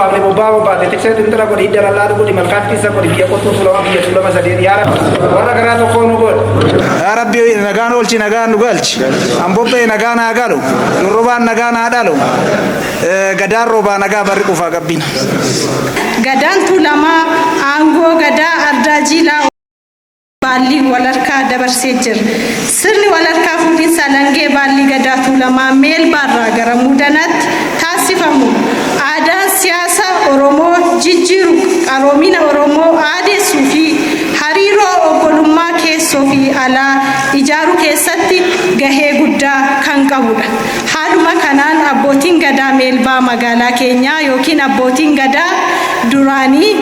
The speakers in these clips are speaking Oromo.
baafne bobbaa bobbaate tiksee intala godhi hidda lallaatu godhi malkaatti isa godhi biyya qottuu sulama biyya sulama sadii yaa rabbi warra garaa tokkoo nu godhi yaa rabbi nagaan oolchi nagaan nu galchi ambobbee nagaan haa galu nurrobaan nagaan haa dhalu gadaan roobaa nagaa barri qufaa qabbina gadaan tuulamaa aangoo gadaa ardaa jiilaa Baalli walarkaa dabarsee jira. Sirni walarkaa fuudhinsa langee baalli gadaa tuulamaa meelbaarraa gara muudanaatti taasifamu. Aadaan siyaasa Oromoo jijjiiru qaroomina Oromoo aadeessuu fi hariiroo obbolummaa keessoo fi alaa ijaaruu keessatti gahee guddaa kan qabudha. Haaluma kanaan abbootiin gadaa meelbaa magaalaa keenyaa yookiin abbootiin gadaa duraanii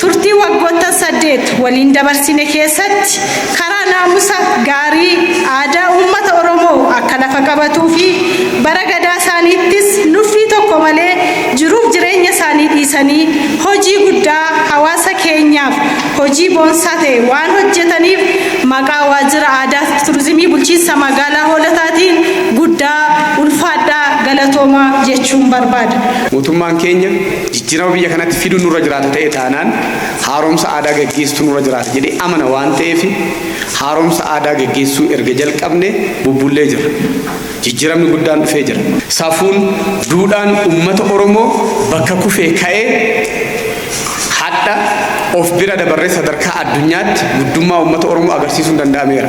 turtii waggoota 8 waliin dabarsine keessatti karaa naamusa gaarii aadaa uummata Oromoo akka lafa qabatuu fi bara gadaa isaaniittis nuffii tokko malee jiruuf jireenya isaanii dhiisanii hojii guddaa hawaasa keenyaaf hojii boonsaa ta'e waan hojjetaniif maqaa waajjira aadaa turizimii bulchiinsa magaalaa Hoolotaatiin guddaa ulfaadhaa galatoomaa jechuun barbaada. Mootummaan keenya jijjiirama biyya kanatti fiduu nurra jiraata ta'e taanaan haaromsa aadaa gaggeessuu nurra jiraata jedhee amana waan ta'eef haaromsa aadaa gaggeessuu erga jalqabne bubbullee jira. Jijjiiramni guddaan dhufee jira. Safuun duudhaan uummata Oromoo bakka kufee ka'ee hadda of bira dabarree sadarkaa addunyaatti guddummaa uummata Oromoo agarsiisuun danda'ameera.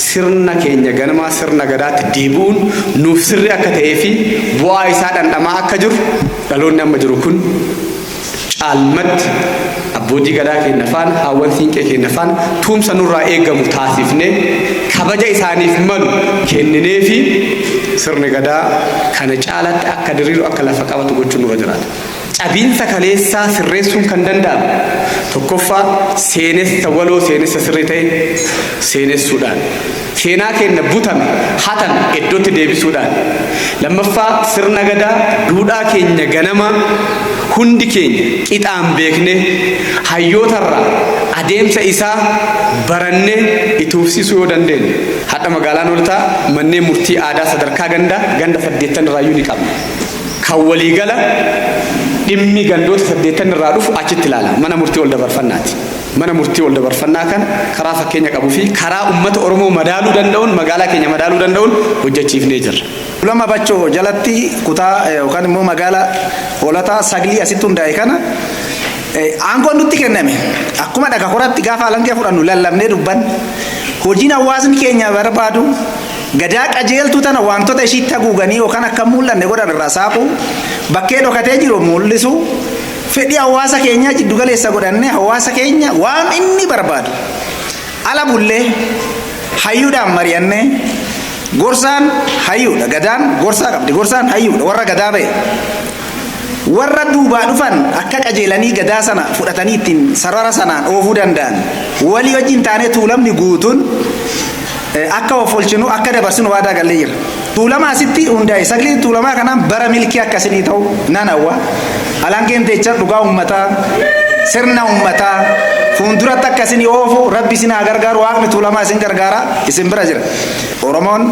Sirna keenya ganamaa sirna gadaatti deebi'uun nuuf sirri akka ta'ee fi bu'aa isaa dhandhamaa akka jiru dhaloonni amma jiru kun caalmatti abbootii gadaa keenya faana haawwan siinqee keenya faana tumsa nurraa eegamu taasifnee kabaja isaaniif malu kenninee fi sirni gadaa kana caalatti akka diriiru akka lafa qabatu gochuun nurra jiraata. Cabiinsa kaleessaa sirreessuun kan danda'amu tokkoffaa seenessa waloo seenessa sirrii ta'e seenessuudhaan seenaa keenya butame hatame iddootti deebisuudhaan lammaffaa sirna gadaa duudhaa keenya ganama hundi keenya qixaan beekne hayyootarraa adeemsa isaa baranne ituufsisuu yoo dandeenye hadha magaalaan Hoolotaa manneen murtii aadaa sadarkaa ganda 8 irraayyuu ni qabna. Kan waliigala dhimmi gandoota 8 irraa dhufu achitti ilaala mana murtii wal dabarfannaati. Mana murtii wal dabarfannaa kan karaa fakkeenya qabuu fi karaa uummata Oromoo madaaluu danda'uun magaalaa keenya madaaluu danda'uun hojjechiifnee jirra. Ulama bachoo jalatti kutaa yookaan immoo magaalaa Hoolotaa saglii asitti hundaa'e kana aangoon nutti kenname akkuma dhaga koratti gaafa alangee fudhannu lallabnee dubban hojiin hawaasni keenya barbaadu gadaa qajeeltuu tana wantoota ishiitti haguuganii yookaan akka mul'anne godhan irraa saaqu bakkee dhokatee jiru mul'isu fedhii hawaasa keenya jiddu galeessa godhannee hawaasa keenya waan inni barbaadu ala bullee hayyuudhaan mari'annee gorsaan hayyuudha gadaan gorsaa qabdi gorsaan hayyuudha warra gadaa ba'e warra duubaa dhufan akka qajeelanii gadaa sana fudhatanii ittiin sarara sanaan oofuu danda'an walii wajjin taanee tuulamni guutuun akka ofolchinu akka dabarsinu waadaa gallee jira. Tuulamaa asitti hundaa'e sagli tuulamaa kanaan bara milkii akkasii ta'u nan hawwa. Alangeen teecha dhugaa uummataa sirna uummataa fuulduratti akkasii oofu rabbi isin haa gargaaru waaqni tuulamaa isin gargaara isin bira jira. Oromoon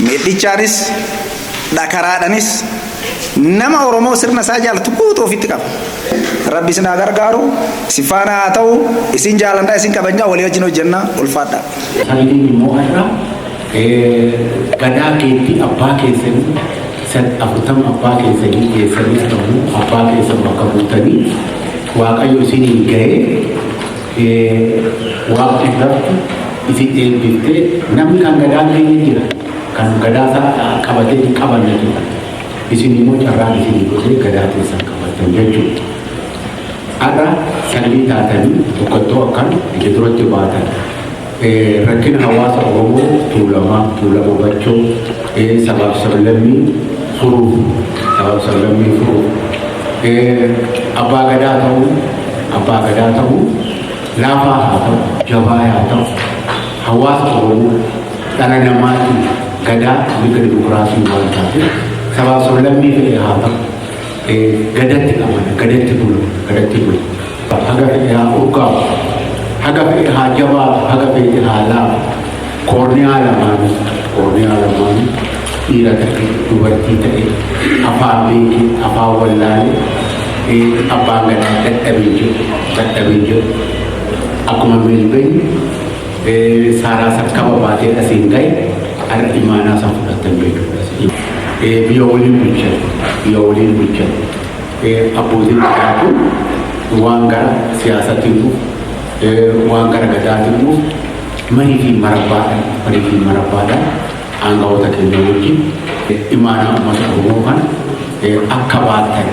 meedhichaanis dhakaraadhanis nama Oromoo sirna isaa jaalatu guutuu ofitti qaba. Rabbi isin haa gargaaru sifaana haa ta'u isin jaalandaa isin kabajaa walii wajjin hojjenna ulfaadha. Saliin immoo har'a gadaa keetti abbaa keessanii afurtama abbaa keessanii keessanii ta'u abbaa keessan bakka buutanii waaqayyo isiniin ga'ee waaqni irratti isin eebbiftee namni kan gadaa keenya jira kan gadaa qabatee qabanne jira isin immoo carraan isinii godhee gadaa keessan qabatan jechuudha. Ada salii taatanii tokkottoo akkan ija duratti baatan rakkina hawaasa Oromoo tuulama bachoo sabaaf sablammii furuuf abbaa gadaa ta'uu laafaa haa ta'u jabaa haa ta'u hawaasa Oromoo dhala namaatti gadaa mirga dimokiraasii waan taateef sabaaf sablammii fedhe haa ta'u gadatti qabana gadatti bulu haga fedhe haa urgaawu haga fedhe haa jabaatu haga fedhe haa laafu koorniyaa lamaanii dhiira ta'e dubartii ta'e afaan beekee afaan wallaalee abbaan gadaa dadhabee jiru akkuma meelbeenyi saaraa sakkaba baatee asiin gahe har'a imaanaa isaan fudhatan jechuudha. Biyya waliin bulchan abbootiin gadaa kun waan gara siyaasaatiin waan gara gadaatiin manii fi marabbaadhaan aangawoota keenya wajjin imaanaa uummata Oromoo kan akka baatan